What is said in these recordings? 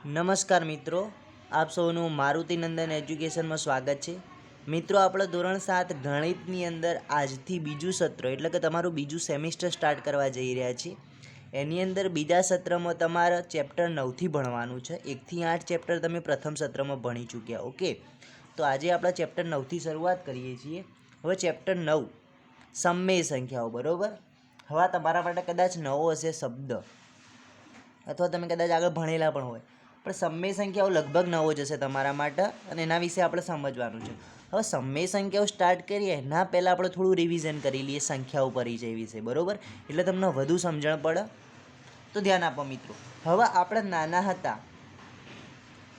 નમસ્કાર મિત્રો, આપ સૌનું મારુતિનંદન એજ્યુકેશનમાં સ્વાગત છે. મિત્રો, આપણે ધોરણ 7 ગણિતની અંદર આજથી બીજું સત્ર એટલે કે તમારું બીજું સેમિસ્ટર સ્ટાર્ટ કરવા જઈ રહ્યા છીએ. એની અંદર બીજા સત્રમાં તમારે ચેપ્ટર 9થી ભણવાનું છે. 1 થી 8 ચેપ્ટર તમે પ્રથમ સત્રમાં ભણી ચૂક્યા. ઓકે, તો આજે આપણે ચેપ્ટર 9થી શરૂઆત કરીએ છીએ. હવે ચેપ્ટર 9 સમમેય સંખ્યાઓ. બરાબર, હવે તમારા માટે કદાચ નવો હશે શબ્દ અથવા તમે કદાચ આગળ ભણેલા પણ હોય, પણ સમમેય સંખ્યાઓ લગભગ નવો જ હશે તમારા માટે અને એના વિશે આપણે સમજવાનું છે. હવે સમમેય સંખ્યાઓ સ્ટાર્ટ કરીએ એના પહેલાં આપણે થોડું રિવિઝન કરી લઈએ સંખ્યાઓ પરિચય વિશે. બરાબર, એટલે તમને વધુ સમજણ પડે. તો ધ્યાન આપો મિત્રો. હવે આપણે નાના હતા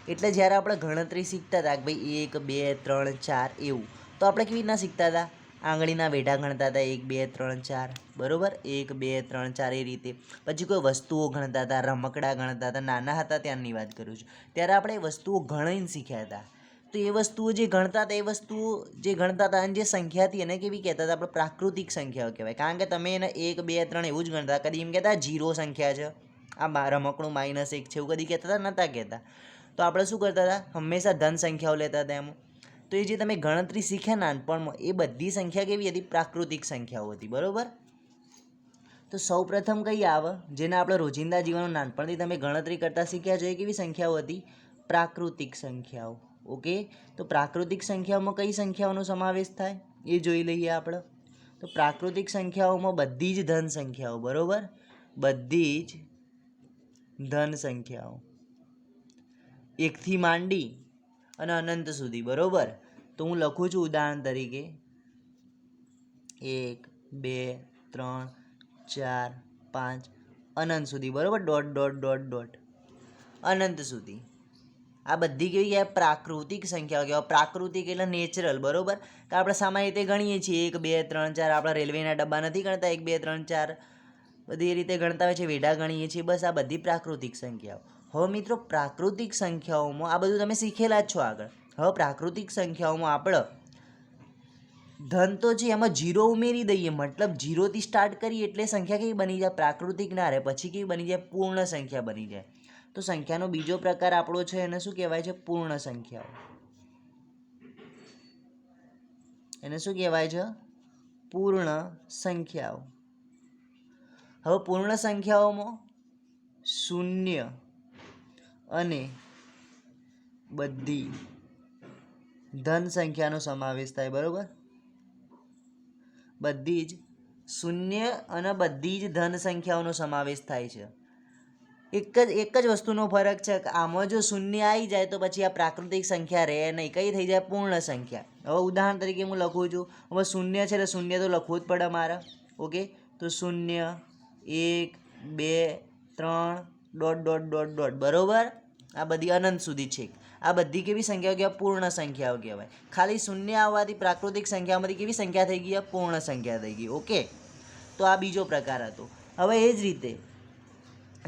એટલે જ્યારે આપણે ગણતરી શીખતા હતા કે ભાઈ 1 2 3 4 એવું, તો આપણે કેવી રીતના શીખતા હતા? આંગળીના વેઢા ગણતા હતા, 1 2 3 4. બરાબર, 1 2 3 4 એ રીતે. પછી કોઈ વસ્તુઓ ગણતા હતા, રમકડા ગણતા હતા. નાના હતા ત્યારની વાત કરું છું, ત્યારે આપણે એ વસ્તુઓ ગણીને શીખ્યા હતા. તો એ વસ્તુઓ જે ગણતા હતા, એ વસ્તુઓ જે ગણતા હતા અને જે સંખ્યા હતી એને કેવી કહેતા હતા? આપણે પ્રાકૃતિક સંખ્યાઓ કહેવાય. કારણ કે તમે એને 1 2 3 એવું જ ગણતા. કદી એમ કહેતા 0 સંખ્યા છે, આ રમકડું -1 છે, એવું કદી કહેતા હતા? નહોતા કહેતા. તો આપણે શું કરતા હતા? હંમેશા ધન સંખ્યાઓ લેતા હતા એમાં. તો એ જે તમે ગણતરી શીખ્યા નાનપણમાં, એ બધી સંખ્યા કેવી હતી? પ્રાકૃતિક સંખ્યાઓ હતી. બરાબર, તો સૌ પ્રથમ કઈ આવે જેને આપણે રોજિંદા જીવનમાં નાનપણથી તમે ગણતરી કરતા શીખ્યા છો? એ કેવી સંખ્યાઓ હતી? પ્રાકૃતિક સંખ્યાઓ. ઓકે, તો પ્રાકૃતિક સંખ્યાઓમાં કઈ સંખ્યાઓનો સમાવેશ થાય એ જોઈ લઈએ આપણે. તો પ્રાકૃતિક સંખ્યાઓમાં બધી જ ધન સંખ્યાઓ. બરાબર, બધી જ ધન સંખ્યાઓ 1 થી માંડી અને અનંત સુધી. બરાબર, તો હું લખું છું ઉદાહરણ તરીકે 1 2 3 4 5 અનંત સુધી. બરાબર, ડોટ ડોટ ડોટ ડોટ અનંત સુધી. આ બધી કેવી કહેવાય? પ્રાકૃતિક સંખ્યાઓ કહેવાય. પ્રાકૃતિક એટલે નેચરલ. બરાબર, કે આપણે સામાન્ય રીતે ગણીએ છીએ 1 2 3 4. આપણા રેલવેના ડબ્બા નથી ગણતા 1 2 3 4, બધી એ રીતે ગણતા હોય છે, વેઢા ગણીએ છીએ. બસ આ બધી પ્રાકૃતિક સંખ્યાઓ. હવે મિત્રો, પ્રાકૃતિક સંખ્યાઓમાં આ બધું તમે શીખેલા જ છો આગળ. હવે પ્રાકૃતિક સંખ્યાઓમાં આપણે ધન તો છે, એમાં 0 ઉમેરી દઈએ, મતલબ 0થી સ્ટાર્ટ કરીએ એટલે સંખ્યા કેવી બની જાય? પ્રાકૃતિક ના રહે, પછી કેવી બની જાય? પૂર્ણ સંખ્યા બની જાય. તો સંખ્યાનો બીજો પ્રકાર આપણો છે, એને શું કહેવાય છે? પૂર્ણ સંખ્યાઓ. એને શું કહેવાય છે? પૂર્ણ સંખ્યાઓ. હવે પૂર્ણ સંખ્યાઓમાં શૂન્ય અને બધી ધન સંખ્યાનો સમાવેશ થાય. બરાબર, બધી જ શૂન્ય અને બધી જ ધન સંખ્યાઓનો સમાવેશ થાય છે. એક જ વસ્તુનો ફરક છે કે આમાં જો શૂન્ય આવી જાય તો પછી આ પ્રાકૃતિક સંખ્યા રહે નહીં. કઈ થઈ જાય? પૂર્ણ સંખ્યા. હવે ઉદાહરણ તરીકે હું લખું છું, હવે શૂન્ય છે એટલે શૂન્ય તો લખવું જ પડે મારે. ઓકે, તો 0 1 2 3 ડોટ ડોટ ડોટ ડોટ. બરાબર, આ બધી અનંત સુધી છે. આ બધી કેવી સંખ્યાઓ કહેવાય? પૂર્ણ સંખ્યાઓ કહેવાય. ખાલી શૂન્ય આવવાથી પ્રાકૃતિક સંખ્યામાંથી કેવી સંખ્યા થઈ ગઈ? પૂર્ણ સંખ્યા થઈ ગઈ. ઓકે, તો આ બીજો પ્રકાર હતો. હવે એ જ રીતે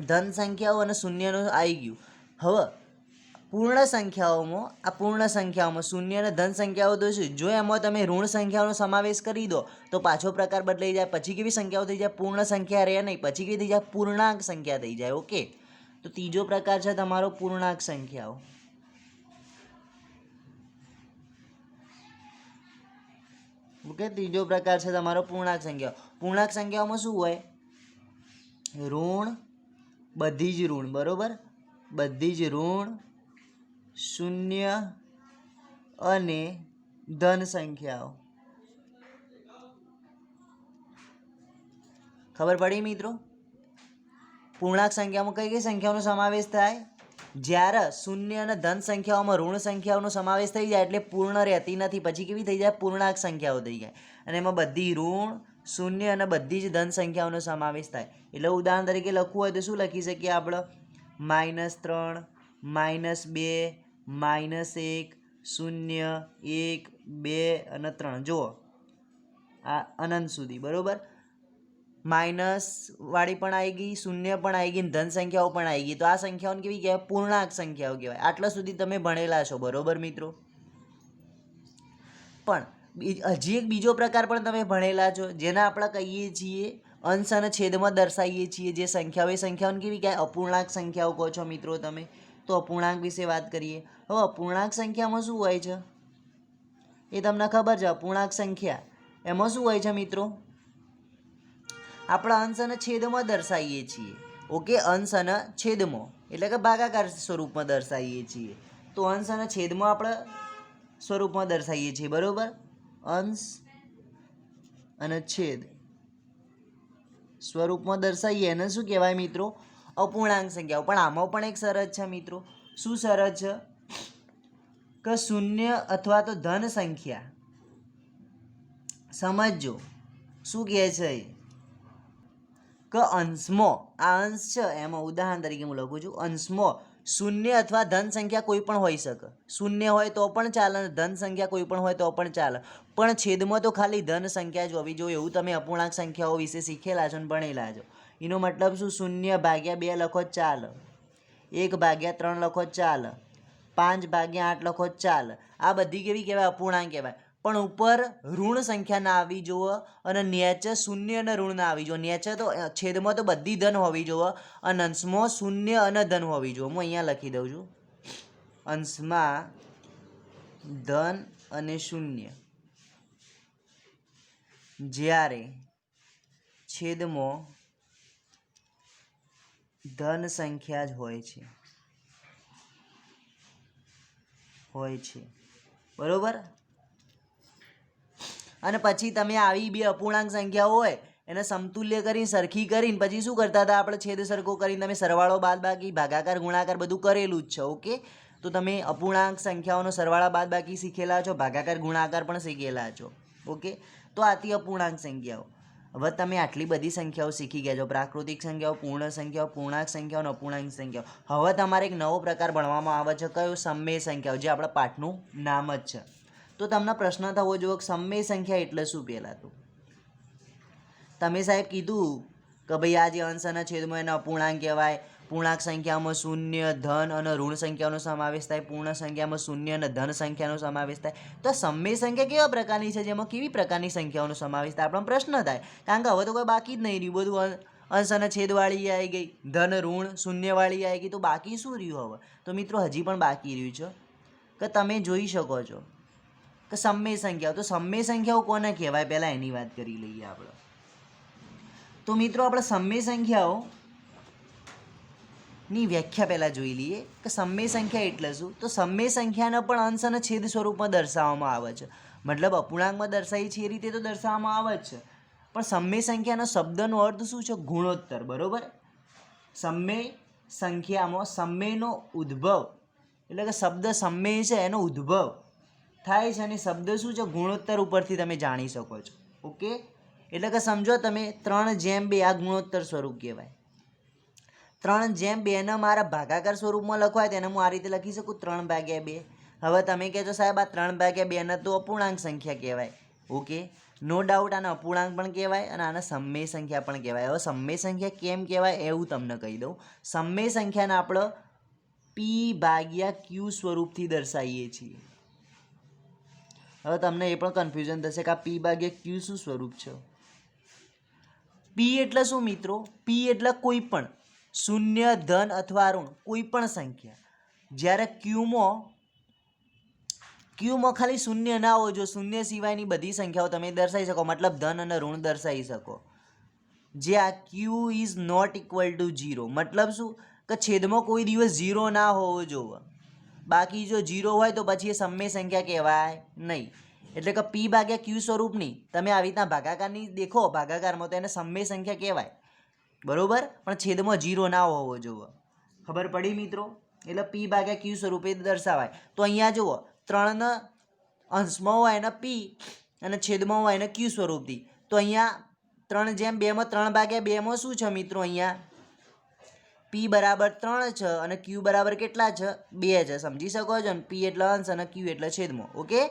ધન સંખ્યાઓ અને શૂન્યનું આવી ગયું. હવે પૂર્ણ સંખ્યાઓમાં શૂન્ય અને ધન સંખ્યાઓ તો શું? જો એમાં તમે ઋણ સંખ્યાઓનો સમાવેશ કરી દો તો પાછો પ્રકાર બદલાઈ જાય. પછી કેવી સંખ્યાઓ થઈ જાય? પૂર્ણ સંખ્યા રહે નહીં, પછી કેવી થઈ જાય? પૂર્ણાંક સંખ્યા થઈ જાય. ઓકે, તો ત્રીજો પ્રકાર છે તમારો પૂર્ણાંક સંખ્યાઓ. ઓકે, ત્રીજો પ્રકાર છે તમારો પૂર્ણાંક સંખ્યાઓ. પૂર્ણાંક સંખ્યાઓમાં શું હોય? ઋણ, બધી જ ઋણ. બરાબર, બધી જ ઋણ, શૂન્ય અને ધન સંખ્યાઓ. ખબર પડી મિત્રો? પૂર્ણાંક સંખ્યામાં કઈ કઈ સંખ્યાઓનો સમાવેશ થાય? જ્યારે શૂન્ય અને ધન સંખ્યાઓમાં ઋણ સંખ્યાઓનો સમાવેશ થઈ જાય એટલે પૂર્ણ રહેતી નથી, પછી કેવી થઈ જાય? પૂર્ણાંક સંખ્યાઓ થઈ જાય. અને એમાં બધી ઋણ, શૂન્ય અને બધી જ ધન સંખ્યાઓનો સમાવેશ થાય. એટલે ઉદાહરણ તરીકે લખવું હોય તો શું લખી શકીએ આપણે? -3 -2 -1 0 1 2 અને 3. જુઓ, આ અનંત સુધી. બરાબર, માઇનસ વાળી પણ આવી ગઈ, શૂન્ય પણ આવી ગઈ, ધન સંખ્યાઓ પણ આવી ગઈ. તો આ સંખ્યાઓને કેવી કહેવાય? પૂર્ણાંક સંખ્યાઓ કહેવાય. આટલા સુધી તમે ભણેલા છો. બરોબર મિત્રો, પણ હજી એક બીજો પ્રકાર પણ તમે ભણેલા છો, જેને આપણે કહીએ છીએ અંશ અને છેદમાં દર્શાવીએ છીએ જે સંખ્યાઓ. એ સંખ્યાઓને કેવી કહેવાય? અપૂર્ણાંક સંખ્યાઓ કહો છો મિત્રો તમે. તો અપૂર્ણાંક વિશે વાત કરીએ. હવે અપૂર્ણાંક સંખ્યામાં શું હોય છે એ તમને ખબર છે. અપૂર્ણાંક સંખ્યા એમાં શું હોય છે મિત્રો, આપણે અંશ અને છેદમાં દર્શાવીએ છીએ. ઓકે, અંશ અને છેદમાં એટલે કે ભાગાકાર સ્વરૂપમાં દર્શાવીએ છીએ. તો અંશ અને છેદમાં આપણે સ્વરૂપમાં દર્શાવીએ છીએ, બરોબર. અંશ અને છેદ સ્વરૂપમાં દર્શાવીએ એને શું કહેવાય મિત્રો, અપૂર્ણાંક સંખ્યાઓ. પણ આમાં પણ એક શરત છે મિત્રો. શું શરત છે કે શૂન્ય અથવા તો ધન સંખ્યા, સમજો શું કહે છે કે અંશમાં, આ અંશ છે એમાં ઉદાહરણ તરીકે હું લખું છું, અંશમાં શૂન્ય અથવા ધન સંખ્યા કોઈ પણ હોઈ શકે. શૂન્ય હોય તો પણ ચાલે, ધન સંખ્યા કોઈ પણ હોય તો પણ ચાલે, પણ છેદમાં તો ખાલી ધન સંખ્યા જ હોવી જોઈએ. એવું તમે અપૂર્ણાંક સંખ્યાઓ વિશે શીખેલા છો અને ભણેલા છો. એનો મતલબ શું, 0/2 લખો ચાલે, 1/3 લખો ચાલે, 5/8 લખો ચાલે. આ બધી કેવી કહેવાય, અપૂર્ણાંક કહેવાય. પણ ઉપર ઋણ સંખ્યા ના આવી જોવે અને નીચે શૂન્ય અને ઋણ ના આવી જોવે. નીચે તો છેદમાં તો બધી ધન હોવી જોવે અને અંશમાં શૂન્ય અને ધન હોવી જોવે. હું અહીંયા લખી દઉં છું, અંશમાં ધન અને શૂન્ય, જ્યારે છેદમાં ધન સંખ્યા જ હોય છે બરોબર. અને પછી તમે આવી બે અપૂર્ણાંક સંખ્યાઓ હોય એને સમતુલ્ય કરીને સરખી કરીને પછી શું કરતા હતા આપણે, છેદ સરખો કરીને તમે સરવાળો બાદબાકી ભાગાકાર ગુણાકાર બધું કરેલું જ છે. ઓકે, તો તમે અપૂર્ણાંક સંખ્યાઓનો સરવાળા બાદબાકી શીખેલા છો, ભાગાકાર ગુણાકાર પણ શીખેલા છો. ઓકે, તો આથી અપૂર્ણાંક સંખ્યાઓ. હવે તમે આટલી બધી સંખ્યાઓ શીખી ગયા છો, પ્રાકૃતિક સંખ્યાઓ, પૂર્ણ સંખ્યાઓ, પૂર્ણાંક સંખ્યાઓ અને અપૂર્ણાંક સંખ્યાઓ. હવે તમારે એક નવો પ્રકાર ભણવામાં આવે છે, કયો, સમમેય સંખ્યાઓ, જે આપણા પાઠનું નામ જ છે. તો તમને પ્રશ્ન થવો જોઈએ કે સમમેય સંખ્યા એટલે શું. પહેલાં તો તમે સાહેબ કીધું કે ભાઈ આ જે અંશ અને છેદમાં એને અપૂર્ણાંક કહેવાય. પૂર્ણાંક સંખ્યામાં શૂન્ય, ધન અને ઋણ સંખ્યાનો સમાવેશ થાય. પૂર્ણ સંખ્યામાં શૂન્ય અને ધન સંખ્યાનો સમાવેશ થાય. તો સમમેય સંખ્યા કેવા પ્રકારની છે, જેમાં કેવી પ્રકારની સંખ્યાઓનો સમાવેશ થાય, આપણને પ્રશ્ન થાય. કારણ કે હવે તો કોઈ બાકી જ નહીં રહ્યું, બધું અંશ અને છેદવાળી આવી ગઈ, ધન ઋણ શૂન્યવાળી આવી ગઈ, તો બાકી શું રહ્યું હવે. તો મિત્રો હજી પણ બાકી રહ્યું છે કે તમે જોઈ શકો છો કે સમમેય સંખ્યાઓ. તો સમમેય સંખ્યાઓ કોને કહેવાય, પહેલાં એની વાત કરી લઈએ આપણે. તો મિત્રો આપણે સમમેય સંખ્યાઓ ની વ્યાખ્યા પહેલાં જોઈ લઈએ કે સમમેય સંખ્યા એટલે શું. તો સમમેય સંખ્યાને પણ અંશ અને છેદ સ્વરૂપમાં દર્શાવવામાં આવે છે. મતલબ અપૂર્ણાંકમાં દર્શાવી છે એ રીતે તો દર્શાવવામાં આવે જ છે, પણ સમમેય સંખ્યાનો શબ્દનો અર્થ શું છે, ગુણોત્તર. બરોબર, સમમેય સંખ્યામાં સમમેયનો ઉદ્ભવ એટલે કે શબ્દ સમમેય છે એનો ઉદ્ભવ થાય છે અને શબ્દ શું છે, ગુણોત્તર ઉપરથી તમે જાણી શકો છો. ઓકે, એટલે કે સમજો તમે 3/2 આ ગુણોત્તર સ્વરૂપ કહેવાય. 3/2 ને મારા ભાગાકાર સ્વરૂપમાં લખવાય તેને હું આ રીતે લખી શકું, 3/2. હવે તમે કહેજો સાહેબ આ 3/2 ને તો અપૂર્ણાંક સંખ્યા કહેવાય. ઓકે, નો ડાઉટ આને અપૂર્ણાંક પણ કહેવાય અને આને સમમેય સંખ્યા પણ કહેવાય. હવે સમમેય સંખ્યા કેમ કહેવાય એવું તમને કહી દઉં. સમમેય સંખ્યાને આપણે P/Q સ્વરૂપથી દર્શાવીએ છીએ. હવે તમને એ પણ કન્ફ્યુઝન થશે કે આ P/Q શું સ્વરૂપ છે. P એટલે શું મિત્રો, P એટલે કોઈ પણ શૂન્ય, ધન અથવા ઋણ કોઈ પણ સંખ્યા, જ્યારે ક્યુમાં ખાલી શૂન્ય ના હોય, જો શૂન્ય સિવાયની બધી સંખ્યાઓ તમે દર્શાવી શકો, મતલબ ધન અને ઋણ દર્શાવી શકો. જે આ Q is not equal to 0, મતલબ શું કે છેદમાં કોઈ દિવસ 0 ના હોવો જોઈએ. બાકી જો 0 હોય તો પછી એ સમમેય સંખ્યા કહેવાય નહીં. એટલે કે P/Q સ્વરૂપની તમે આવી રીતના ભાગાકારની દેખો, ભાગાકારમાં તો એને સમમેય સંખ્યા કહેવાય. બરોબર, પણ છેદમાં 0 ના હોવો જોઈએ. ખબર પડી મિત્રો, એટલે P/Q સ્વરૂપે દર્શાવાય. તો અહીંયા જુઓ, 3 અંશમાં હોય એને P અને છેદમાં હોય એને Q સ્વરૂપથી. તો અહીંયા 3/2 3/2 શું છે મિત્રો, અહીંયા P બરાબર 3 છે અને Q બરાબર કેટલા છે, 2 છે. સમજી શકો છો ને, P એટલે અંશ અને Q એટલે છેદમાં. ઓકે,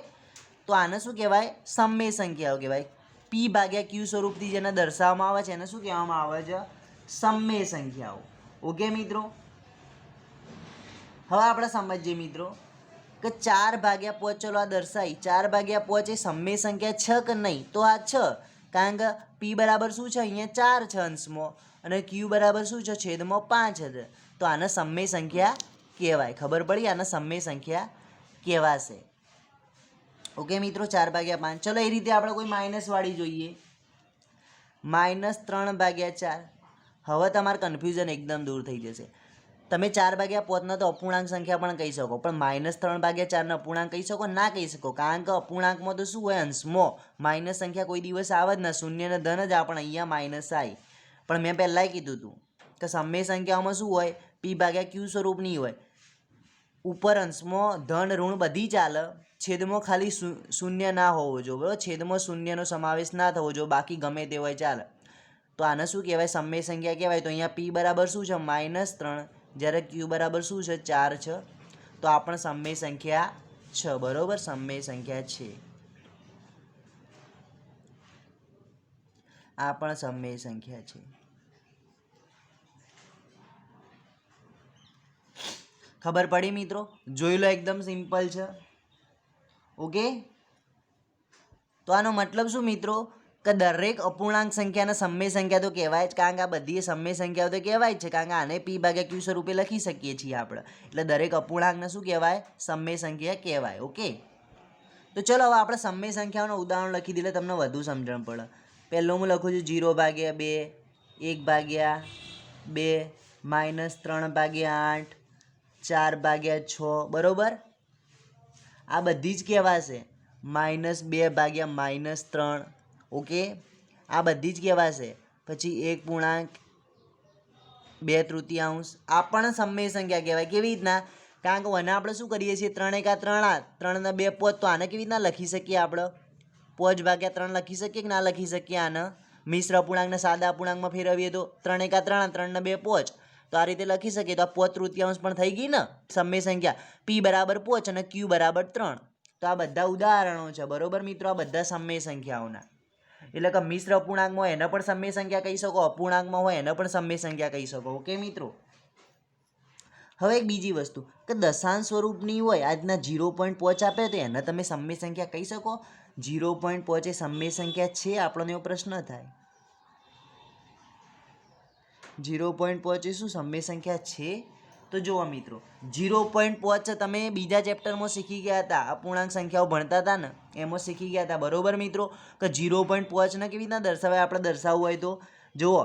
તો આને શું કહેવાય, સમમેય સંખ્યાઓ કહેવાય. P/Q સ્વરૂપથી જેને દર્શાવવામાં આવે છે એને શું કહેવામાં આવે છે, સમમેય સંખ્યાઓ. ઓકે મિત્રો, હવે આપણે સમજીએ મિત્રો કે 4/5 ચલો આ દર્શાવી, 4/5 એ સમમેય સંખ્યા છે કે નહીં, તો આ છે. કારણ કે P બરાબર શું છે, અહીંયા 4 છે અંશમાં અને Q બરાબર શું છે, છેદમાં 5 છે. તો આને સમમેય સંખ્યા કહેવાય. ખબર પડી? આને સમય સંખ્યા કહેવાશે. ઓકે મિત્રો, 4/5. ચલો એ રીતે આપણે કોઈ માઇનસવાળી જોઈએ. -3/4. હવે તમારે કન્ફ્યુઝન એકદમ દૂર થઈ જશે. તમે 4/5 તો અપૂર્ણાંક સંખ્યા પણ કહી શકો, પણ -3/4 અપૂર્ણાંક કહી શકો? ના કહી શકો, કારણ કે અપૂર્ણાંકમાં તો શું હોય, અંશમાં માઇનસ સંખ્યા કોઈ દિવસ આવે જ ના. શૂન્ય ને ધન જ આપણે અહીંયા માઇનસ આવી. પણ મેં પહેલાંય કીધું હતું કે સમય સંખ્યાઓમાં શું હોય, P/Q સ્વરૂપની હોય. ઉપર અંશમાં ધન ઋણ બધી ચાલે, છેદમાં ખાલી શૂન્ય ના હોવો જોઈએ, બરાબર? છેદમાં શૂન્યનો સમાવેશ ના થવો જોઈએ, બાકી ગમે તે હોય ચાલે. તો આને શું કહેવાય? સમય સંખ્યા કહેવાય. તો અહીંયા P બરાબર શું છે? -3, જ્યારે Q બરાબર શું છે? 4 છે. તો આ પણ સમય સંખ્યા છે, બરાબર? સમય સંખ્યા છે, આ પણ સમય સંખ્યા છે. ખબર પડી મિત્રો? જોઈ લો, એકદમ સિમ્પલ છે. ઓકે, તો આનો મતલબ શું મિત્રો, કે દરેક અપૂર્ણાંક સંખ્યાને સમય સંખ્યા તો કહેવાય જ, કારણ કે આ બધી સમય સંખ્યાઓ તો કહેવાય જ છે, કારણ કે આને P/Q સ્વરૂપે લખી શકીએ છીએ આપણે. એટલે દરેક અપૂર્ણાંકને શું કહેવાય? સમય સંખ્યા કહેવાય. ઓકે, તો ચલો હવે આપણે સમય સંખ્યાઓનું ઉદાહરણ લખી દઈએ, તમને વધુ સમજણ પડે. પહેલું હું લખું છું 0/2, 1/2, -3/8, 4/6, બરાબર? આ બધી જ કહેવાશે. -2/-3, ઓકે, આ બધી જ કહેવાશે. પછી 1/2, આ પણ સમય સંખ્યા કહેવાય. કેવી રીતના? કારણ કે આને આપણે શું કરીએ છીએ, 3 × 3 = 3 ને 2 5. તો આને કેવી રીતના લખી શકીએ આપણે? 5/3 લખી શકીએ કે ના લખી શકીએ? આને મિશ્ર અપૂર્ણાંકને સાદા અપૂર્ણાંકમાં ફેરવીએ તો 3 × 3 = 3 ને 2 5. તો આ રીતે લખી શકીએ. તો આ 5/3 પણ થઈ ગઈ ને સમય સંખ્યા. P બરાબર 5 અને Q બરાબર 3. તો આ બધા ઉદાહરણો છે, બરોબર મિત્રો? આ બધા સમય સંખ્યાઓના. એટલે કે મિશ્ર અપૂર્ણાંકમાં હોય એને પણ સમય સંખ્યા કહી શકો, અપૂર્ણાંકમાં હોય એને પણ સમય સંખ્યા કહી શકો. ઓકે મિત્રો, હવે એક બીજી વસ્તુ કે દશાંશ સ્વરૂપની હોય, આજના 0.5 આપે તો એને તમે સમય સંખ્યા કહી શકો? 0.5 એ સમય સંખ્યા છે? આપણને એવો પ્રશ્ન થાય. 0.5 એ શું સમય સંખ્યા છે? તો જુઓ મિત્રો, 0.5 તમે બીજા ચેપ્ટરમાં શીખી ગયા હતા, અપૂર્ણાંક સંખ્યાઓ ભણતા હતા ને, એમાં શીખી ગયા હતા, બરોબર મિત્રો? કે 0.5 ને કેવી રીતના દર્શાવાય? આપણે દર્શાવવું હોય તો જુઓ,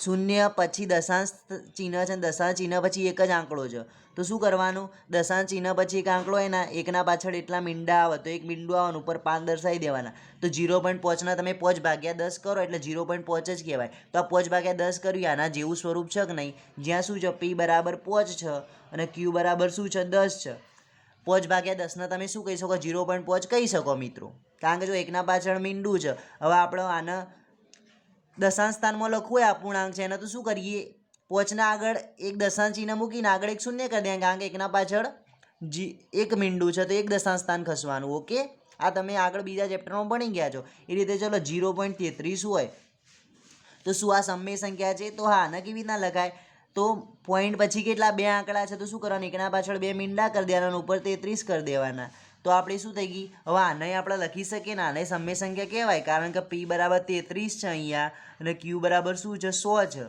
શૂન્ય પછી દશાંશ ચિહ્ન છે, દશાંશ ચિહ્ન પછી એક જ આંકડો છે. તો શું કરવાનું? દશાંશ ચિહ્ન પછી એક આંકડો હોય ને, એકના પાછળ એટલા મીંડા આવે તો એક મીંડું આવે, ઉપર 5 દર્શાવી દેવાના. તો 0.5 તમે 5/10 કરો એટલે 0.5 જ કહેવાય. તો આ 5/10 કર્યું, આના જેવું સ્વરૂપ છે કે નહીં? જ્યાં શું છે? P બરાબર 5 છે અને Q બરાબર શું છે? 10 છે. 5/10 તમે શું કહી શકો? 0.5 કહી શકો મિત્રો, કારણ કે જો એકના પાછળ મીંડું છે. હવે આપણે આને દશાંશ સ્થાનમાં લખવું હોય, અપૂર્ણાંક છે એને, તો શું કરીએ? 5ના આગળ એક દશાંશ ચિહ્ન મૂકીને આગળ એક શૂન્ય કરી દે, કારણ કે એકના પાછળ એક મીંડું છે તો એક દશાંશ સ્થાન ખસવાનું. ઓકે, આ તમે આગળ બીજા ચેપ્ટરમાં ભણી ગયા છો એ રીતે. ચલો, 0.33 હોય તો શું આ સમય સંખ્યા છે? તો હા, આને કેવી રીતના લખાય? તો પોઈન્ટ પછી કેટલા? 2 આંકડા છે, તો શું કરવાનું? એકના પાછળ 2 મીંડા કરી દેવાના, ઉપર 33 કરી દેવાના. તો આપણે શું થઈ ગઈ? હવે આને આપણે લખી શકીએ ને, આને સમય સંખ્યા કહેવાય, કારણ કે P બરાબર 33 છે અહીંયા અને Q બરાબર શું છે? 100 છે.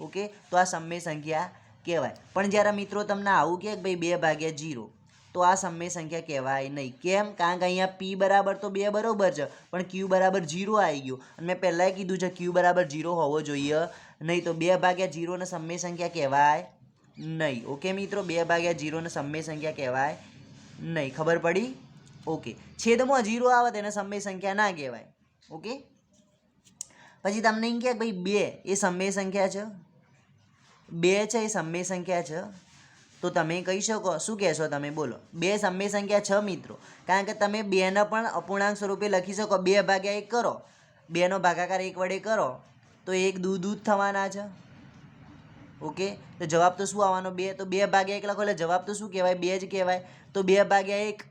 ઓકે, તો આ સમય સંખ્યા કહેવાય. પણ જ્યારે મિત્રો તમને આવું કહે કે ભાઈ 2/0, તો આ સમય સંખ્યા કહેવાય નહીં. કેમ? કારણ કે અહીંયા P બરાબર તો 2 બરોબર છે, પણ Q બરાબર 0 આવી ગયું. અને મેં પહેલાંય કીધું છે Q બરાબર 0 હોવો જોઈએ નહીં. તો 2/0 ને સમય સંખ્યા કહેવાય નહીં. ઓકે મિત્રો, 2/0 ને સમય સંખ્યા કહેવાય નહીં. ખબર પડી? ઓકે, છેદમાં 0 આવે તેને સમય સંખ્યા ના કહેવાય. ઓકે, પછી તમને એમ કહે ભાઈ 2 એ સમય સંખ્યા છે, 2 છે એ સમય સંખ્યા છે, તો તમે કહી શકો, શું કહેશો તમે? બોલો. 2 સમય સંખ્યા છે મિત્રો, કારણ કે તમે 2ને પણ અપૂર્ણાંક સ્વરૂપે લખી શકો. 2/1 કરો, 2નો ભાગાકાર 1 વડે કરો તો 1 દૂધ થવાના છે. ઓકે, તો જવાબ તો શું આવવાનો? 2. તો 2/1 લખો એટલે જવાબ તો શું કહેવાય? 2 જ કહેવાય. તો 2/1,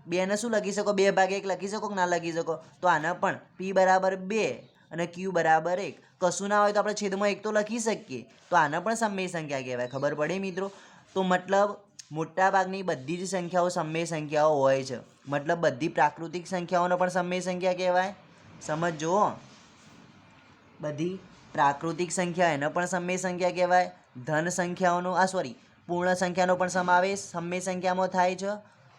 2ને શું લખી શકો? 2/1 લખી શકો કે ના લખી શકો? તો આને પણ P બરાબર 2 અને Q બરાબર 1. કશું ના હોય તો આપણે છેદમાં 1 તો લખી શકીએ. તો આને પણ સમય સંખ્યા કહેવાય. ખબર પડી મિત્રો? તો મતલબ મોટાભાગની બધી જ સંખ્યાઓ સમય સંખ્યાઓ હોય છે. મતલબ બધી પ્રાકૃતિક સંખ્યાઓને પણ સમય સંખ્યા કહેવાય. સમજો, બધી પ્રાકૃતિક સંખ્યા એને પણ સમય સંખ્યા કહેવાય. ધન સંખ્યાઓનો પૂર્ણ સંખ્યાનો પણ સમાવેશ સમય સંખ્યામાં થાય છે,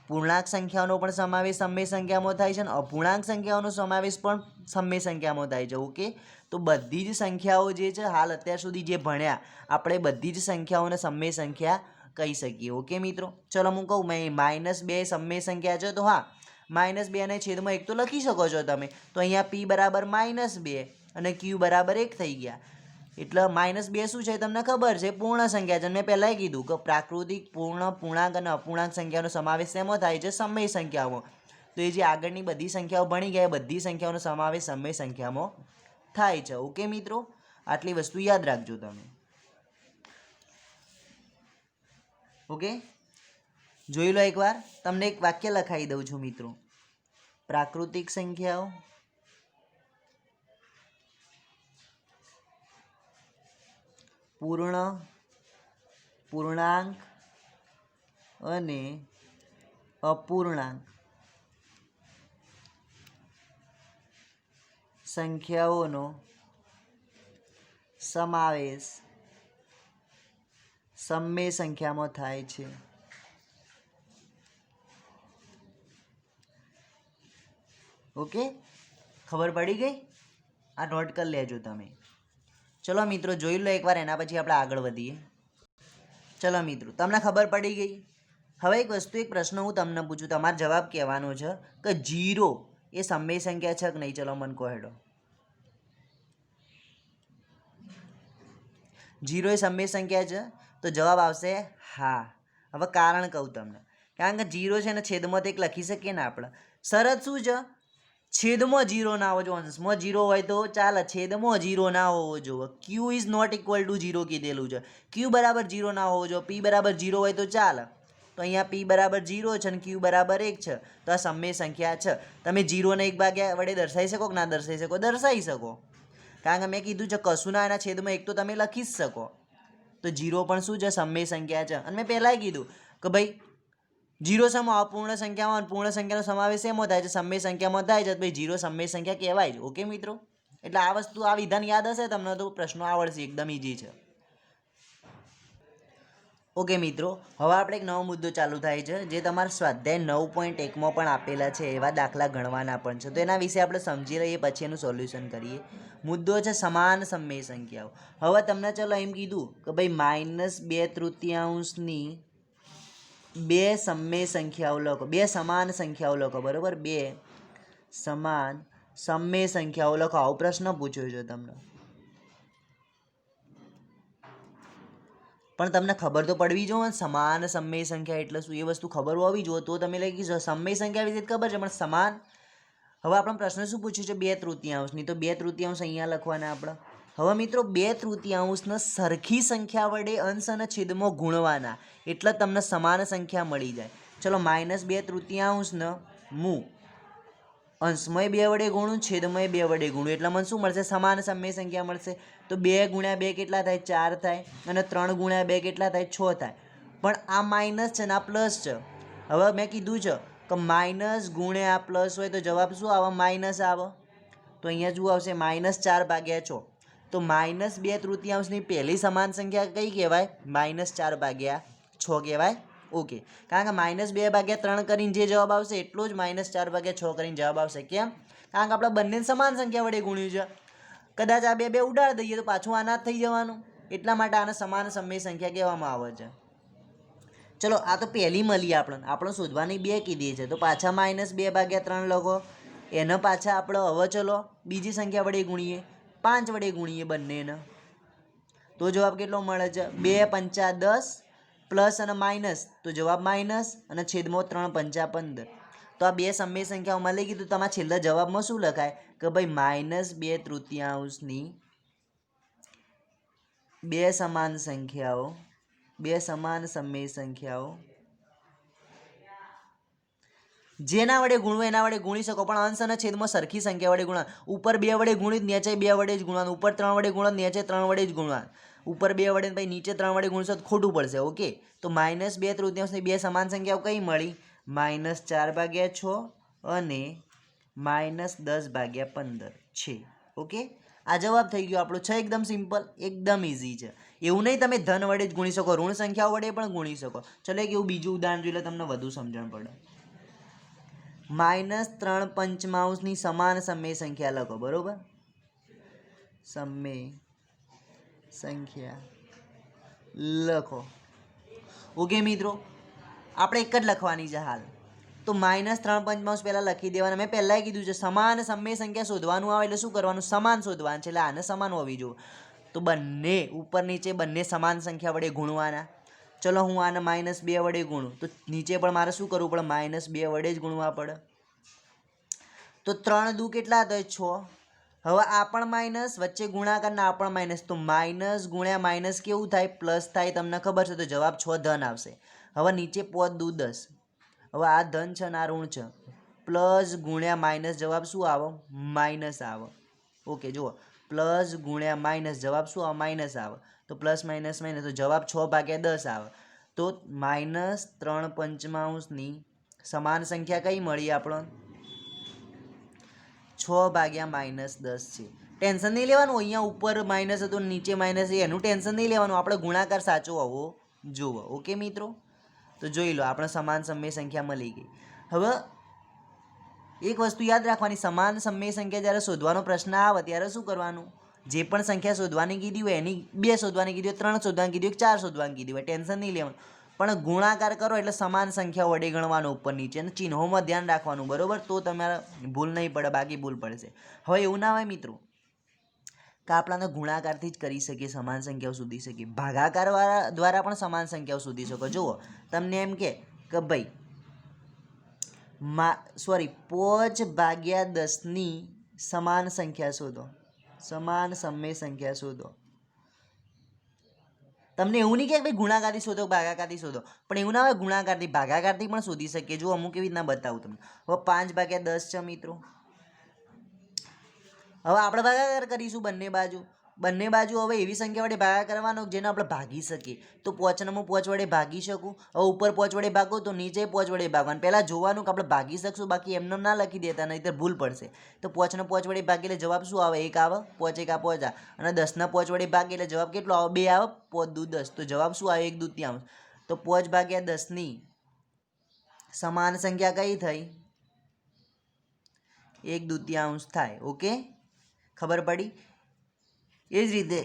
પૂર્ણાંક સંખ્યાઓનો પણ સમાવેશ સમય સંખ્યામાં થાય છે અને અપૂર્ણાંક સંખ્યાઓનો સમાવેશ પણ સમય સંખ્યામાં થાય છે. ઓકે, તો બધી જ સંખ્યાઓ જે છે હાલ અત્યાર સુધી જે ભણ્યા આપણે બધી જ સંખ્યાઓને સમય સંખ્યા કહી શકીએ. ઓકે મિત્રો, ચલો હું કહું -2 સમય સંખ્યા છે, તો હા -2 અને છેદમાં 1 તો લખી શકો છો તમે. તો અહીંયા p બરાબર -2 અને q બરાબર 1 થઈ ગયા. એટલે -2 શું છે તમને ખબર છે, પૂર્ણ સંખ્યા છે. મેં પહેલાં કીધું કે પ્રાકૃતિક, પૂર્ણ, પૂર્ણાંક અને અપૂર્ણાંક સંખ્યાનો સમાવેશ શેમાં થાય છે, સમય સંખ્યામાં. તો એ જે આગળની બધી સંખ્યાઓ ભણી ગયા બધી સંખ્યાઓનો સમાવેશ સમય સંખ્યામાં થાય છે. ઓકે મિત્રો, આટલી વસ્તુ યાદ રાખજો તમે. ઓકે, જોઈ લો એકવાર. તમને એક વાક્ય લખાઈ દઉં છું મિત્રો. પ્રાકૃતિક સંખ્યાઓ, પૂર્ણ, પૂર્ણાંક અને અપૂર્ણાંક સંખ્યાઓનો સમાવેશ સમય સંખ્યામાં થાય છે. ઓકે, ખબર પડી ગઈ? આ નોટ કરી લેજો તમે. ચલો મિત્રો, જોઈ લો એકવાર, એના પછી આપણે આગળ વધીએ. ચલો મિત્રો, તમને ખબર પડી ગઈ. હવે એક વસ્તુ, એક પ્રશ્ન હું તમને પૂછું, તમારે જવાબ કહેવાનો છે કે 0 એ સમય સંખ્યા છે કે નહીં. ચલો મને કહો હેડો. 0 એ સમય સંખ્યા છે? તો જવાબ આવશે હા. હવે કારણ કહું તમને. કારણ કે 0 છે ને છેદમાં તો એક લખી શકીએ ને આપણે. શરત શું છે? છેદમાં 0 ના હોવો જોઈએ. અંશમાં 0 હોય તો ચાલે, છેદમાં 0 ના હોવો જોઈએ. q is not equal to 0 કીધેલું છે. q બરાબર 0 ના હોવો જોઈએ. p બરાબર 0 હોય તો ચાલે. તો અહીંયા p બરાબર 0 છે અને q બરાબર 1 છે. તો આ સમય સંખ્યા છે. તમે 0 ને 1 ભાગ્યા વડે દર્શાવી શકો કે ના દર્શાવી શકો? દર્શાવી શકો. કારણ કે મેં કીધું છે કશું ના એના છેદમાં 1 તો તમે લખી જ શકો. તો 0 પણ શું છે? સમય સંખ્યા છે. અને મેં પહેલાંય કીધું કે ભાઈ 0 સમો અપૂર્ણ સંખ્યામાં પૂર્ણ સંખ્યાનો સમાવેશ એમાં થાય છે, સમય સંખ્યામાં થાય છે. ભાઈ 0 સમય સંખ્યા કહેવાય છે. ઓકે મિત્રો, એટલે આ વસ્તુ, આ વિધાન યાદ હશે તમને તો પ્રશ્નો આવડશે, એકદમ ઈઝી છે. ઓકે મિત્રો, હવે આપણે એક નવો મુદ્દો ચાલુ થાય છે જે તમારા સ્વાધ્યાય 9.1માં પણ આપેલા છે, એવા દાખલા ગણવાના પણ છે. તો એના વિશે આપણે સમજી લઈએ, પછી એનું સોલ્યુશન કરીએ. મુદ્દો છે સમાન સમય સંખ્યાઓ. હવે તમને ચલો એમ કીધું કે ભાઈ -2/3 બે સમય સંખ્યાઓ લખો, બે સમાન સંખ્યાઓ લખો. બરાબર, બે સમાન સમય સંખ્યાઓ લખો. આવો પ્રશ્ન પૂછ્યો છે તમને. પણ તમને ખબર તો પડવી જોઈએ, સમાન સમય સંખ્યા એટલે શું, એ વસ્તુ ખબર હોવી જોઈએ તો તમે લખી શકો. સમય સંખ્યા વિશે ખબર છે પણ સમાન. હવે આપણે પ્રશ્ન શું પૂછ્યું છે? 2/3. તો 2/3 અહીંયા લખવાના આપણે. હવે મિત્રો 2/3 સરખી સંખ્યા વડે અંશ અને છેદમાં ગુણવાના, એટલે તમને સમાન સંખ્યા મળી જાય. ચલો -2/3 ને હું અંશમાં 2 વડે ગુણું, છેદમાં 2 વડે ગુણું, એટલે મને શું મળશે? સમાન સમય સંખ્યા મળશે. તો 2 × 2 કેટલા થાય? 4 થાય. અને 3 × 2 કેટલા થાય? 6 થાય. પણ આ માઇનસ છે ને આ પ્લસ છે. હવે મેં કીધું છે કે માઇનસ ગુણ્યા આ પ્લસ હોય તો જવાબ શું આવે? માઇનસ આવે. તો અહીંયા શું આવશે? -4/6. તો -2/3 પહેલી સમાન સંખ્યા કઈ કહેવાય? -4/6 કહેવાય. ઓકે, કારણ કે -2/3 કરીને જે જવાબ આવશે એટલો જ -4/6 કરીને જવાબ આવશે. કેમ? કારણ કે આપણે બંને સમાન સંખ્યા વડે ગુણ્યું છે. કદાચ આ બે ઉડાડી દઈએ તો પાછું આના જ થઈ જવાનું. એટલા માટે આને સમાન સમય સંખ્યા કહેવામાં આવે છે. ચલો, આ તો પહેલી મળી આપણે શોધવાની 2 કીધી છે. તો પાછા -2/3 લખો. એને પાછા આપણે હવે ચલો બીજી સંખ્યા વડે ગુણીએ, 5 વડે ગુણીએ બંનેને. તો જવાબ કેટલો મળે છે? 2 × 5 = 10 પ્લસ અને માઇનસ તો જવાબ માઇનસ અને છેદમાં 3 × 5 = 15. તો આ બે સમય સંખ્યાઓ મળી ગઈ. તો તમારા છેલ્લા જવાબમાં શું લખાય કે ભાઈ -2/3 બે સમાન સંખ્યાઓ, બે સમાન સમય સંખ્યાઓ જેના વડે ગુણવું એના વડે ગુણી શકો, પણ અંશ અને છેદમાં સરખી સંખ્યા વડે ગુણવાનું. ઉપર 2 વડે ગુણ્યું નીચે 2 વડે જ ગુણવાનું, ઉપર 3 વડે ગુણો નીચે 3 વડે જ ગુણવાનું. ઉપર 2 વડે પછી નીચે 3 વડે ગુણશો તો ખોટું પડશે. ઓકે, તો -2/3 બે સમાન સંખ્યાઓ કઈ મળી? -4/6 અને -10/15 છે. ઓકે, આ જવાબ થઈ ગયો આપણો. છે એકદમ સિમ્પલ, એકદમ ઇઝી છે. એવું નહીં તમે ધન વડે જ ગુણી શકો, ઋણ સંખ્યાઓ વડે પણ ગુણી શકો. ચલો એક એવું બીજું ઉદાહરણ જોઈ લો, તમને વધુ સમજણ પડે. -3/5 સમાન સમય સંખ્યા લખો. બરોબર, સમય સંખ્યા લખો. ઓકે મિત્રો, આપણે એક જ લખવાની છે હાલ. તો -3/5 પહેલાં લખી દેવાના. મેં પહેલાં કીધું છે સમાન સમય સંખ્યા શોધવાનું આવે એટલે શું કરવાનું? સમાન શોધવાનું છે, એટલે આને સમાન હોવી જોઈએ. તો બંને ઉપર નીચે બંને સમાન સંખ્યા વડે ગુણવાના. ચલો હું આને -2 વડે ગુણું તો નીચે પણ મારે શું કરવું પડે? -2 વડે જ ગુણવા પડે. તો 3 દુ કેટલા થાય? 6. હવે આ પણ માઇનસ, વચ્ચે ગુણાકારના આ પણ માઇનસ, તો માઇનસ ગુણ્યા માઇનસ કેવું થાય? પ્લસ થાય. તમને ખબર છે, તો જવાબ 6 ધન આવશે. હવે નીચે 5 દુ 10. હવે આ ધન છે અને આ ઋણ છે, પ્લસ ગુણ્યા માઇનસ જવાબ શું આવે? માઇનસ આવે. ઓકે જુઓ, પ્લસ ગુણ્યા માઇનસ જવાબ શું આવે? માઇનસ આવે. તો પ્લસ માઇનસ માઇનસ, તો જવાબ 6/10 આવે. તો -3/5 સમાન સંખ્યા કઈ મળી આપણને? 6/-10 છે. ટેન્શન નહીં લેવાનું, અહીંયા ઉપર માઇનસ હતું નીચે માઇનસ, એનું ટેન્શન નહીં લેવાનું, આપણે ગુણાકાર સાચો હોવો જુઓ. ઓકે મિત્રો, તો જોઈ લો આપણે સમાન સમય સંખ્યા મળી ગઈ. હવે એક વસ્તુ યાદ રાખવાની, સમાન સમય સંખ્યા જ્યારે શોધવાનો પ્રશ્ન આવે ત્યારે શું કરવાનું? જે પણ સંખ્યા શોધવાની કીધી હોય એની 2 શોધવાની કીધી હોય, 3 શોધવાની કીધી હોય, 4 શોધવાની કીધી હોય, ટેન્શન નહીં લેવાનું. પણ ગુણાકાર કરો એટલે સમાન સંખ્યા વડે ગણવાનું ઉપર નીચે, અને ચિહ્નોમાં ધ્યાન રાખવાનું. બરોબર, તો તમારે ભૂલ નહીં પડે, બાકી ભૂલ પડશે. હવે એવું ના હોય મિત્રો કે આપણાને ગુણાકારથી જ કરી શકીએ, સમાન સંખ્યાઓ શોધી શકીએ. ભાગાકાર દ્વારા પણ સમાન સંખ્યાઓ શોધી શકો. જુઓ, તમને એમ કે ભાઈ 5/10 સમાન સંખ્યા શોધો, સમાન સમય સંખ્યા શોધો. તમને એવું નહીં કે ભાઈ ગુણાકારથી શોધો, ભાગાકારથી શોધો, પણ એવું ના હોય, ગુણાકારથી ભાગાકારથી પણ શોધી શકીએ. જો અમુક એવી રીતના બતાવું તમને. હવે 5/10 છે મિત્રો. હવે આપણે ભાગાકાર કરીશું બંને બાજુ હવે એવી સંખ્યા વડે ભાગાકાર કરવાનો જેને આપણે ભાગી શકીએ. તો 5 વડે ભાગી શકું. હવે ઉપર 5 વડે ભાગો તો નીચે 5 વડે ભાગવાનું. પહેલાં જોવાનું કે આપણે ભાગી શકશું, બાકી એમને ના લખી દેતા, નહીં ભૂલ પડશે. તો 5 વડે ભાગી એટલે જવાબ શું આવે? 1 આવે. 5 1 5 આવે. અને 10 વડે ભાગી એટલે જવાબ કેટલો આવે? 2 આવે. 5 દુ 10, તો જવાબ શું આવે? 1/2. તો 5/10 સમાન સંખ્યા કઈ થઈ? 1/2 થાય. ઓકે, ખબર પડી? એ જ રીતે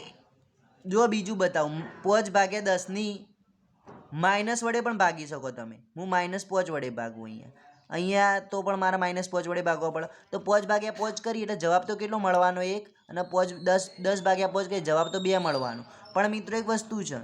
જો બીજું બતાવું, 5/10 માઇનસ વડે પણ ભાગી શકો તમે. હું -5 વડે ભાગું અહીંયા તો પણ મારે -5 વડે ભાગવા પડે. તો 5/5 કરી એટલે જવાબ તો કેટલો મળવાનો? 1. અને 10/5 કરી જવાબ તો 2 મળવાનો. પણ મિત્રો એક વસ્તુ છે,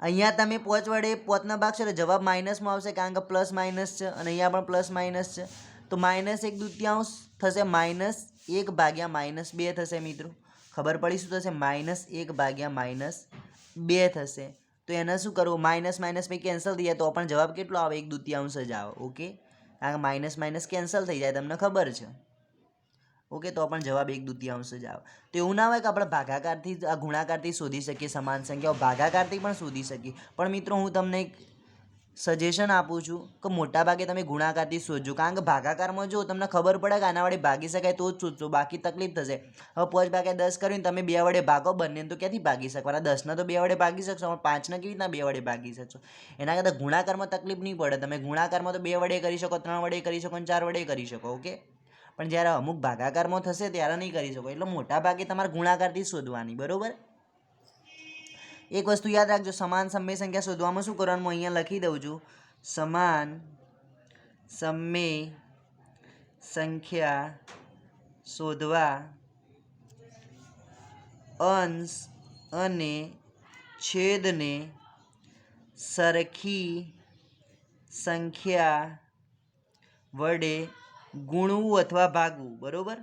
અહીંયા તમે 5 વડે 5 ભાગશો એટલે જવાબ માઇનસમાં આવશે, કારણ કે પ્લસ માઇનસ છે, અને અહીંયા પણ પ્લસ માઇનસ છે. તો -1/2 થશે, -1/-2 થશે મિત્રો. ખબર પડી શું થશે? -1/-2 થશે. તો એને શું કરવું? માઇનસ માઇનસ પછી કેન્સલ થઈ જાય તો પણ જવાબ કેટલો આવે? 1/2 જ આવે. ઓકે, કારણ કે માઇનસ માઇનસ કેન્સલ થઈ જાય, તમને ખબર છે. ઓકે, તો પણ જવાબ 1/2 જ આવે. તો એવું ના હોય કે આપણે ભાગાકારથી ગુણાકારથી શોધી શકીએ સમાન સંખ્યાઓ, ભાગાકારથી પણ શોધી શકીએ. પણ મિત્રો હું તમને એક સજેશન આપું છું કે મોટાભાગે તમે ગુણાકારથી શોધજો, કારણ કે ભાગાકારમાં જો તમને ખબર પડે કે આના વડે ભાગી શકાય તો જ શોધશો, બાકી તકલીફ થશે. હવે 5/10 કરીને તમે 2 વડે ભાગો, બંને તો ક્યાંથી ભાગી શકવાના? 10ને તો 2 વડે ભાગી શકશો, પણ 5ને કેવી રીતના 2 વડે ભાગી શકશો? એના કરતાં ગુણાકારમાં તકલીફ નહીં પડે. તમે ગુણાકારમાં તો 2 વડે કરી શકો, 3 વડે કરી શકો અને 4 વડે કરી શકો. ઓકે, પણ જ્યારે અમુક ભાગાકારમાં થશે ત્યારે નહીં કરી શકો. એટલે મોટાભાગે તમારે ગુણાકારથી શોધવાની. બરોબર, એક વસ્તુ યાદ રાખજો, સમાન સમય સંખ્યા શોધવામાં શું કરવાનું? હું અહીંયા લખી દઉં છું, સમાન સમય સંખ્યા શોધવા અંશ અને છેદને સરખી સંખ્યા વડે ગુણવું અથવા ભાગવું. બરોબર,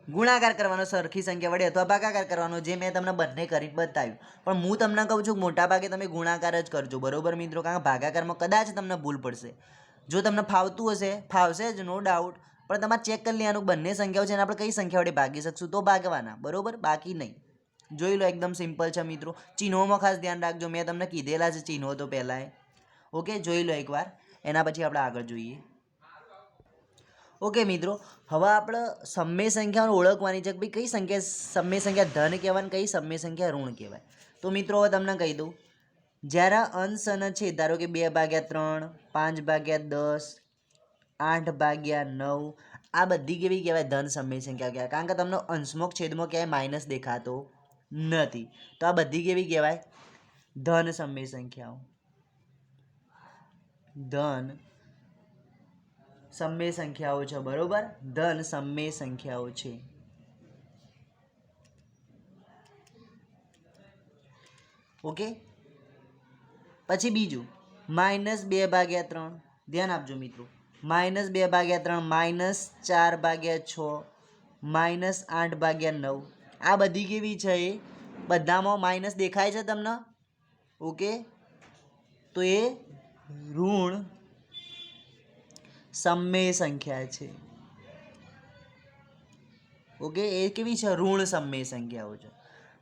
ગુણાકાર કરવાનો સરખી સંખ્યા વડે અથવા ભાગાકાર કરવાનો, જે મેં તમને બંને કરી બતાવ્યું. પણ હું તમને કહું છું મોટાભાગે તમે ગુણાકાર જ કરજો. બરોબર મિત્રો, કારણ કે ભાગાકારમાં કદાચ તમને ભૂલ પડશે. જો તમને ફાવતું હશે, ફાવશે જ નો ડાઉટ, પણ તમારે ચેક કરી લેવાનું બંને સંખ્યાઓ છે અને આપણે કઈ સંખ્યા વડે ભાગી શકશું તો ભાગવાના. બરોબર, બાકી નહીં. જોઈ લો, એકદમ સિમ્પલ છે મિત્રો. ચિહ્નોમાં ખાસ ધ્યાન રાખજો, મેં તમને કીધેલા છે ચિહ્નો તો પહેલાં. ઓકે, જોઈ લો એકવાર, એના પછી આપણે આગળ જોઈએ. ઓકે મિત્રો, હવે આપણે સમય સંખ્યાઓને ઓળખવાની છે કે ભાઈ કઈ સંખ્યા સમય સંખ્યા ધન કહેવાય ને કઈ સમય સંખ્યા ઋણ કહેવાય. તો મિત્રો હવે તમને કહી દઉં, જ્યારે અંશ અને છે, ધારો કે 2/3, 5/10, 8/9, આ બધી કેવી કહેવાય? ધન સમય સંખ્યા કહેવાય. કારણ કે તમને અંશમાં છેદમાં ક્યાંય માઇનસ દેખાતો નથી. તો આ બધી કેવી કહેવાય? ધન સમય સંખ્યાઓ. ધન સમય સંખ્યાઓ છે, બરોબર? ધન સમય સંખ્યાઓ છે. ઓકે, પછી બીજું -2/3. ધ્યાન આપજો મિત્રો. -2/3, -4/6, -8/9, આ બધી કેવી છે? એ બધામાં માઇનસ દેખાય છે તમને? ઓકે, તો એ ઋણ સમય સંખ્યા છે. ઓકે, એ કેવી છે? ઋણ સમય સંખ્યાઓ છે.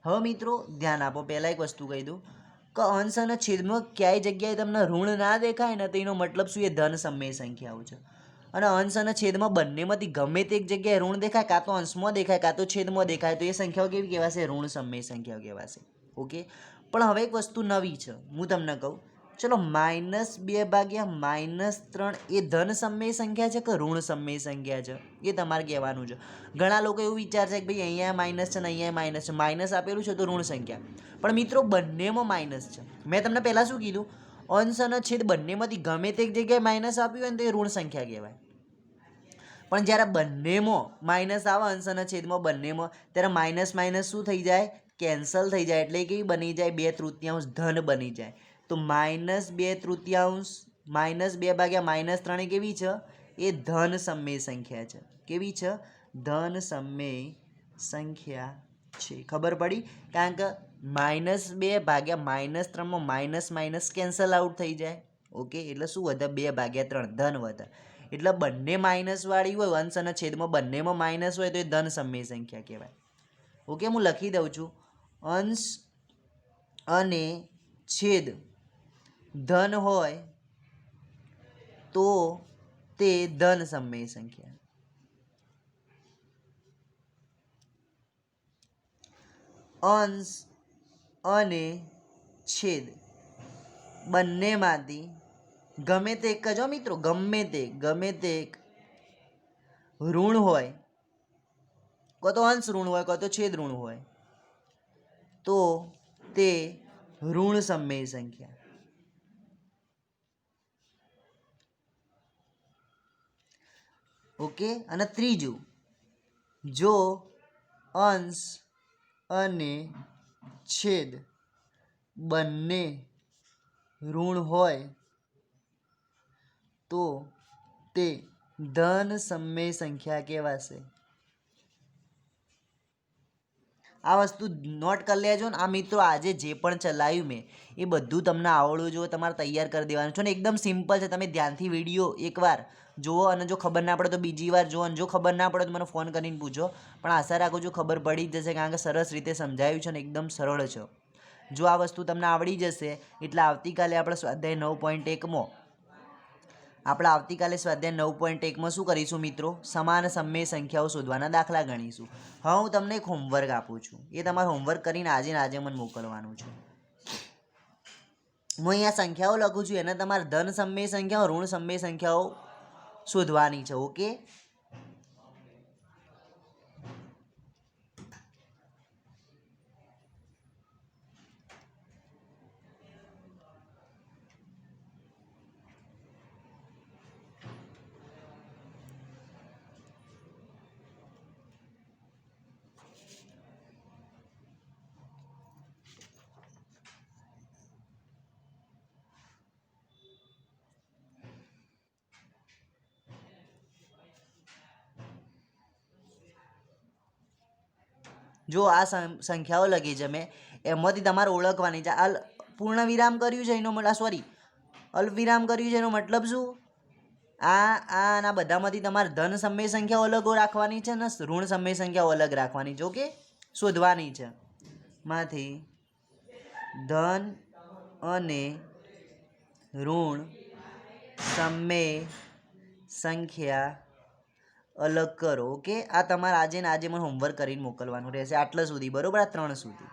હવે મિત્રો ધ્યાન આપો, પહેલાં એક વસ્તુ કહી દઉં કે અંશ અને છેદમાં ક્યાંય જગ્યાએ તમને ઋણ ના દેખાય ને, તો એનો મતલબ શું? એ ધન સમય સંખ્યાઓ છે. અને અંશ અને છેદમાં બંનેમાંથી ગમે તે એક જગ્યાએ ઋણ દેખાય, કાં તો અંશમાં દેખાય કાં તો છેદમાં દેખાય, તો એ સંખ્યાઓ કેવી કહેવાશે? ઋણ સમય સંખ્યાઓ કહેવાશે. ઓકે, પણ હવે એક વસ્તુ નવી છે, હું તમને કહું. ચલો, -2/-3 એ ધન સમય સંખ્યા છે કે ઋણ સમય સંખ્યા છે? એ તમારે કહેવાનું છે. ઘણા લોકો એવું વિચારશે કે ભાઈ અહીંયા માઇનસ છે ને અહીંયા માઇનસ છે, માઇનસ આપેલું છે તો ઋણ સંખ્યા. પણ મિત્રો બંનેમાં માઇનસ છે. મેં તમને પહેલાં શું કીધું? અંશ અને છેદ બંનેમાંથી ગમે તે એક જગ્યાએ માઇનસ આપ્યું હોય ને તો એ ઋણ સંખ્યા કહેવાય. પણ જ્યારે બંનેમાં માઇનસ આવે, અંશ અને છેદમાં બંનેમાં, ત્યારે માઇનસ માઇનસ શું થઈ જાય? કેન્સલ થઈ જાય. એટલે કેવી બની જાય? 2/3 ધન બની જાય. તો -2/3, -2/-3 એ કેવી છે? એ ધન સમય સંખ્યા છે. કેવી છે? ધન સમય સંખ્યા છે. ખબર પડી? કારણ કે -2/-3 માઇનસ માઇનસ કેન્સલ આઉટ થઈ જાય. ઓકે, એટલે શું વધે? 2/3 ધન વધે. એટલે બંને માઇનસ વાળી હોય, અંશ અને છેદમાં બંનેમાં માઇનસ હોય, તો એ ધન સમય સંખ્યા કહેવાય. ઓકે, હું લખી દઉં છું. અંશ અને છેદ ધન હોય તો તે ધન સમય સંખ્યા. અંશ અને છેદ બંનેમાંથી ગમે તે એક જ, મિત્રો, ગમે તે એક ઋણ હોય, કો તો અંશ ઋણ હોય, કો તો છેદ ઋણ હોય, તો તે ઋણ સમય સંખ્યા. ઓકે, અને ત્રીજું, જો અંશ અને છેદ બંને ઋણ હોય તો તે ધન સમય સંખ્યા કહેવાશે. આ વસ્તુ નોટ કરી લેજો ને. આ મિત્રો આજે જે પણ ચલાવ્યું મેં એ બધું તમને આવડવું જોઈએ, તમારે તૈયાર કરી દેવાનું છે ને. એકદમ સિમ્પલ છે. તમે ધ્યાનથી વિડીયો એકવાર જુઓ, અને જો ખબર ના પડે તો બીજી વાર જુઓ, અને જો ખબર ના પડે તો મને ફોન કરીને પૂછો. પણ આશા રાખું છું ખબર પડી જ જશે, કારણ કે સરસ રીતે સમજાવ્યું છે ને એકદમ સરળ છે. જો આ વસ્તુ તમને આવડી જશે એટલે આવતીકાલે આપણે સ્વાધ્યાય 9.1માં સ્વાધ્યાય 9.1માં શું કરીશું મિત્રો? સમાન સમય સંખ્યાઓ શોધવાના દાખલા ગણીશું. હવે હું તમને એક હોમવર્ક આપું છું. એ તમારે હોમવર્ક કરીને આજે ને આજે મને મોકલવાનું છે. હું અહીંયા સંખ્યાઓ લખું છું, એને તમારે ધન સમય સંખ્યાઓ, ઋણ સમય સંખ્યાઓ શોધવાની છે. ઓકે, જો આ સંખ્યાઓ લખી છે મેં, એમાંથી તમારે ઓળખવાની છે. આ પૂર્ણ વિરામ કર્યું છે એનો મતલબ, સોરી, અલ્પ વિરામ કર્યું છે એનો મતલબ શું? આના બધામાંથી તમારે ધન સમય સંખ્યાઓ અલગ રાખવાની છે ને ઋણ સમય સંખ્યાઓ અલગ રાખવાની છે. ઓકે, શોધવાની છે. માંથી ધન અને ઋણ સમય સંખ્યા અલગ કરો. ઓકે, આ તમારે આજે ને આજે મને હોમવર્ક કરીને મોકલવાનું રહેશે આટલા સુધી, બરાબર? આ 3 સુધી.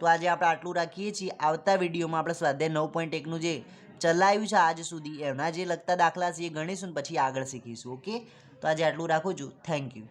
તો આજે આપણે આટલું રાખીએ છીએ. આવતા વિડીયોમાં આપણે સ્વાધ્યાય 9.1નું જે ચલાવ્યું છે આજ સુધી એના જે લગતા દાખલા છે એ ગણીશું ને પછી આગળ શીખીશું. ઓકે, તો આજે આટલું રાખું છું. Thank you.